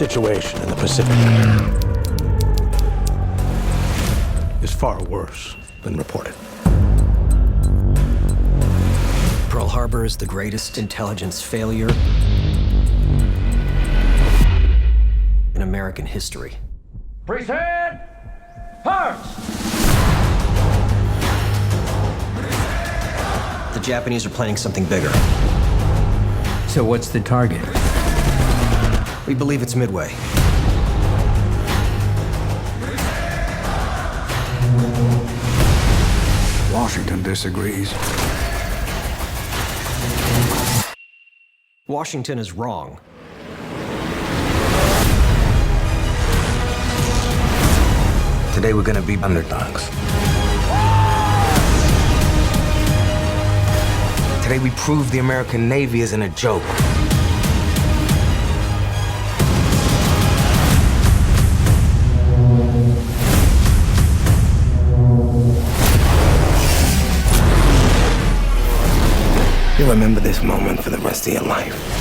situation in the Pacific is far worse than reported. Pearl Harbor is the greatest intelligence failure in American history. Present! Hearts! The Japanese are planning something bigger. So what's the target? We believe it's Midway. Washington disagrees. Washington is wrong. Today we're gonna be underdogs. Today we prove the American Navy isn't a joke. You'll remember this moment for the rest of your life.